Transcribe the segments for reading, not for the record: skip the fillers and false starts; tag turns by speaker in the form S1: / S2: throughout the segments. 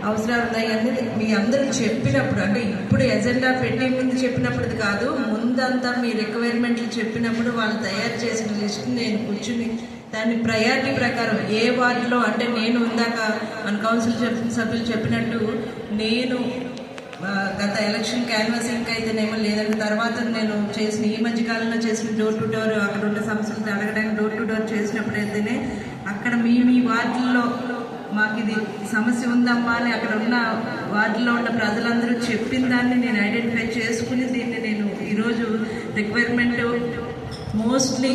S1: అవసరాలు ఉన్నాయి అనేది మీ అందరికి చెప్పినప్పుడు, అంటే ఇప్పుడు ఎజెండా పెట్టే ముందు చెప్పినప్పుడు కాదు, ముందంతా మీ రిక్వైర్మెంట్లు చెప్పినప్పుడు వాళ్ళు తయారు చేసిన లిస్ట్ నేను కూర్చుని దాన్ని ప్రయారిటీ ప్రకారం ఏ వార్డులో, అంటే నేను ఇందాక మన కౌన్సిల్ సభ్యులు చెప్పినట్టు నేను గత ఎలక్షన్ క్యాన్వాసింగ్ అయితేనేమో, లేదంటే తర్వాత నేను చేసిన ఈ మధ్యకాలంలో చేసిన డోర్ టు డోర్ అక్కడ ఉన్న సమస్యలు అడగడానికి డోర్ టు డోర్ చేసినప్పుడు అయితేనే అక్కడ మీ వార్డుల్లో మాకు ఇది సమస్య ఉందమ్మా అని అక్కడ ఉన్న వార్డులో ఉన్న ప్రజలందరూ చెప్పిన దాన్ని నేను ఐడెంటిఫై చేసుకుని దీన్ని నేను ఈరోజు రిక్వైర్మెంట్ మోస్ట్లీ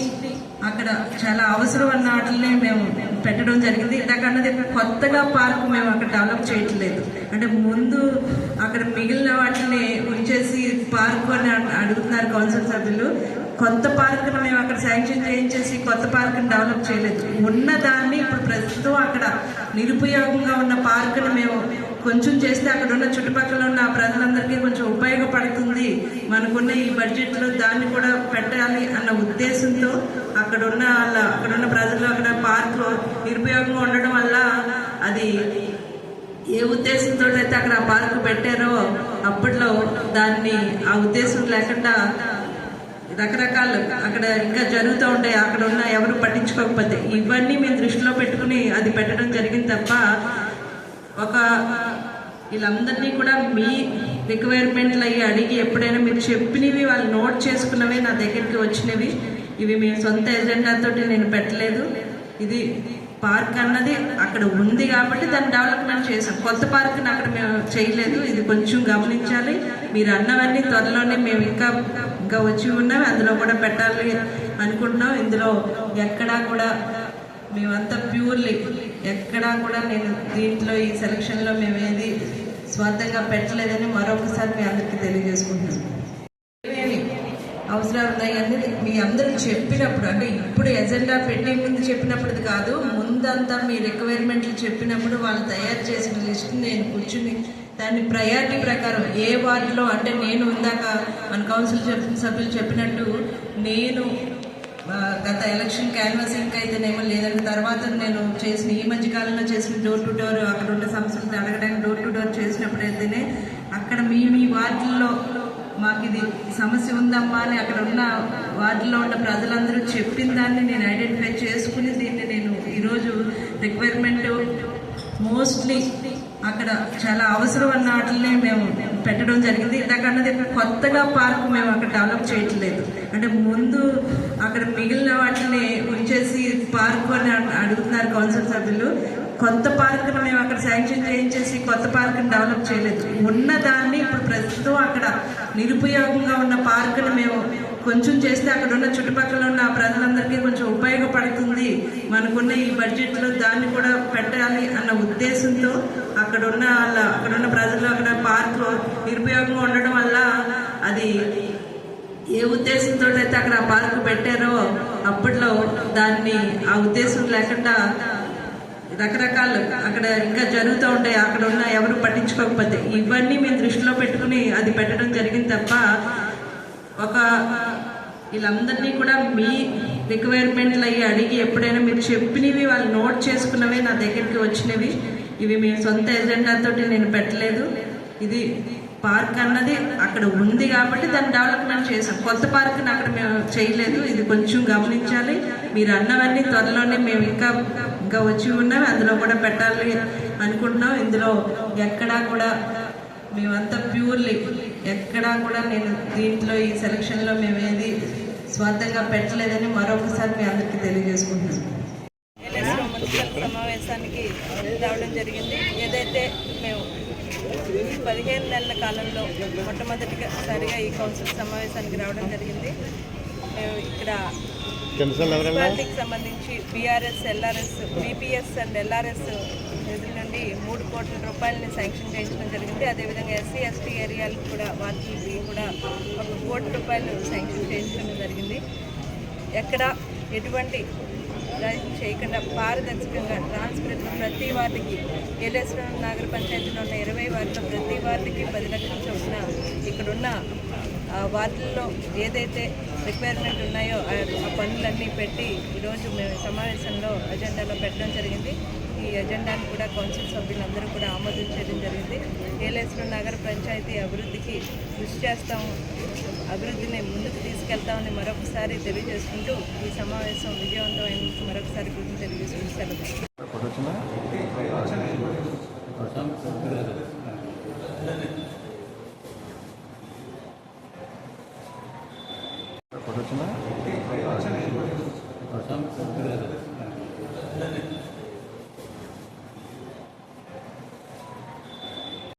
S1: అక్కడ చాలా అవసరం అన్న వాటిని మేము పెట్టడం జరిగింది. ఇందాకన్నది కొత్తగా పార్క్ మేము అక్కడ డెవలప్ చేయట్లేదు, అంటే ముందు అక్కడ మిగిలిన వాటిని ఉంచేసి పార్క్ అని అడుగుతున్నారు కౌన్సిల్ సభ్యులు. కొత్త పార్కును మేము అక్కడ శాంక్షన్ చేయించేసి కొత్త పార్కును డెవలప్ చేయలేదు. ఉన్నదాన్ని ఇప్పుడు ప్రస్తుతం అక్కడ నిరుపయోగంగా ఉన్న పార్కును మేము కొంచెం చేస్తే అక్కడ ఉన్న చుట్టుపక్కల ఉన్న ప్రజలందరికీ కొంచెం ఉపయోగపడుతుంది, మనకున్న ఈ బడ్జెట్లో దాన్ని కూడా పెట్టాలి అన్న ఉద్దేశంతో అక్కడున్న ప్రజలు అక్కడ పార్కు నిరుపయోగంగా ఉండడం వల్ల అది ఏ ఉద్దేశంతో అయితే అక్కడ ఆ పార్కు పెట్టారో అప్పట్లో దాన్ని ఆ ఉద్దేశం లేకుండా రకరకాలు అక్కడ ఇంకా జరుగుతూ ఉంటాయి, అక్కడ ఉన్న ఎవరు పట్టించుకోకపోతే ఇవన్నీ మేము దృష్టిలో పెట్టుకుని అది పెట్టడం జరిగింది తప్ప వీళ్ళందరినీ కూడా మీ రిక్వైర్మెంట్లు అయ్యి అడిగి ఎప్పుడైనా మీరు చెప్పినవి వాళ్ళు నోట్ చేసుకున్నవే నా దగ్గరికి వచ్చినవి. ఇవి మీ సొంత ఎజెండాతో నేను పెట్టలేదు. ఇది పార్క్ అన్నది అక్కడ ఉంది కాబట్టి దాన్ని డెవలప్మెంట్ చేసాం. కొత్త పార్క్ని అక్కడ మేము చేయలేదు, ఇది కొంచెం గమనించాలి. మీరు అన్నవన్నీ త్వరలోనే మేము ఇంకా వచ్చి ఉన్నవి అందులో కూడా పెట్టాలి అనుకుంటున్నాం. ఇందులో ఎక్కడా కూడా మేమంతా ప్యూర్లీ ఎక్కడా కూడా నేను దీంట్లో ఈ సెలక్షన్లో మేము ఏది స్వార్థంగా పెట్టలేదని మరొకసారి మీ అందరికీ తెలియజేసుకుంటున్నాం. అవసరాలు ఉన్నాయి అనేది మీ అందరికి చెప్పినప్పుడు, అంటే ఇప్పుడు ఎజెండా పెట్టే ముందు చెప్పినప్పుడు కాదు, ముందంతా మీ రిక్వైర్మెంట్లు చెప్పినప్పుడు వాళ్ళు తయారు చేసిన లిస్ట్ నేను కూర్చుని దాన్ని ప్రయారిటీ ప్రకారం ఏ వార్డులో, అంటే నేను ఇందాక మన కౌన్సిల్ సభ్యులు చెప్పినట్టు నేను గత ఎలక్షన్ క్యాన్వాసింగ్ అయితేనేమో, లేదంటే తర్వాత నేను చేసిన ఈ మధ్యకాలంలో చేసిన డోర్ టు డోర్ అక్కడ ఉన్న సమస్యలు అడగడానికి డోర్ టు డోర్ చేసినప్పుడు అయితేనే అక్కడ మీ వార్డుల్లో మాకు ఇది సమస్య ఉందమ్మా అని అక్కడ ఉన్న వార్డులో ఉన్న ప్రజలందరూ చెప్పిన దాన్ని నేను ఐడెంటిఫై చేసుకుని దీన్ని నేను ఈరోజు రిక్వైర్మెంట్ మోస్ట్లీ అక్కడ చాలా అవసరం అన్న వాటిని మేము పెట్టడం జరిగింది. ఇందాకన్నది కొత్తగా పార్క్ మేము అక్కడ డెవలప్ చేయట్లేదు, అంటే ముందు అక్కడ మిగిలిన వాటిని ఉంచేసి పార్క్ అని అడుగుతున్నారు కౌన్సిల్ సభ్యులు. కొత్త పార్కును మేము అక్కడ శాంక్షన్ చేయించేసి కొత్త పార్కును డెవలప్ చేయలేదు. ఉన్నదాన్ని ఇప్పుడు ప్రస్తుతం అక్కడ నిరుపయోగంగా ఉన్న పార్కును మేము కొంచెం చేస్తే అక్కడ ఉన్న చుట్టుపక్కల ఉన్న ప్రజలందరికీ కొంచెం ఉపయోగపడుతుంది, మనకున్న ఈ బడ్జెట్లో దాన్ని కూడా పెట్టాలి అన్న ఉద్దేశంతో అక్కడున్న ప్రజలు అక్కడ పార్కు నిరుపయోగంగా ఉండడం వల్ల అది ఏ ఉద్దేశంతో అయితే అక్కడ ఆ పార్కు పెట్టారో అప్పట్లో దాన్ని ఆ ఉద్దేశం లేకుండా రకరకాలు అక్కడ ఇంకా జరుగుతూ ఉంటాయి, అక్కడ ఉన్న ఎవరు పట్టించుకోకపోతే ఇవన్నీ మేము దృష్టిలో పెట్టుకుని అది పెట్టడం జరిగింది తప్ప వీళ్ళందరినీ కూడా మీ రిక్వైర్మెంట్లు అయ్యి అడిగి ఎప్పుడైనా మీరు చెప్పినవి వాళ్ళు నోట్ చేసుకున్నవే నా దగ్గరికి వచ్చినవి. ఇవి మీ సొంత ఎజెండాతో నేను పెట్టలేదు. ఇది పార్క్ అన్నది అక్కడ ఉంది కాబట్టి దాన్ని డెవలప్మెంట్ చేసాం. కొత్త పార్క్ని అక్కడ మేము చేయలేదు, ఇది కొంచెం గమనించాలి. మీరు అన్నవన్నీ త్వరలోనే మేము ఇంకా వచ్చి ఉన్నవి అందులో కూడా పెట్టాలి అనుకుంటున్నాం. ఇందులో ఎక్కడా కూడా మేమంతా ప్యూర్లీ ఎక్కడా కూడా నేను దీంట్లో ఈ సెలక్షన్లో మేము ఏది స్వార్థంగా పెట్టలేదని మరొకసారి మీ అందరికీ తెలియజేసుకుంటున్నాం.
S2: మున్సిపల్ సమావేశానికి రావడం జరిగింది. ఏదైతే మేము 15 నెలల కాలంలో మొట్టమొదటిసారిగా ఈ కౌన్సిల్ సమావేశానికి రావడం జరిగింది. మేము ఇక్కడ మున్సిపాలిటీకి సంబంధించి BRS, LRS, BPS and LRS నిధుల నుండి 3 కోట్ల రూపాయలని శాంక్షన్ చేయించడం జరిగింది. అదేవిధంగా ఎస్సీ ఎస్టీ ఏరియాలకు కూడా వాటికి కూడా 1 కోటి రూపాయలు శాంక్షన్ చేయించడం జరిగింది. ఎక్కడ ఎటువంటి చేయకుండా పారదర్శకంగా ట్రాన్స్పరెంట్గా ప్రతి వార్డుకి ఏలేశ్వరం నగర పంచాయతీలో ఉన్న 20 వార్డులో ప్రతి వార్డుకి 10 లక్షల చొప్పున ఇక్కడున్న వార్డుల్లో ఏదైతే రిక్వైర్మెంట్ ఉన్నాయో ఆ పనులన్నీ పెట్టి ఈరోజు మేము సమావేశంలో అజెండాలో పెట్టడం జరిగింది. ఈ ఎజెండాను కూడా కౌన్సిల్ సభ్యులందరూ కూడా ఆమోదించడం జరిగింది. ఏలేశ్వరం నగర పంచాయతీ అభివృద్ధికి కృషి చేస్తాము, అభివృద్ధిని ముందుకు తీసుకెళ్తామని మరొకసారి తెలియజేసుకుంటూ ఈ సమావేశం విజయవంతమైనందుకు మరొకసారి కృషి తెలియజేసుకుంటూ సెలవు.
S3: వచ్చినా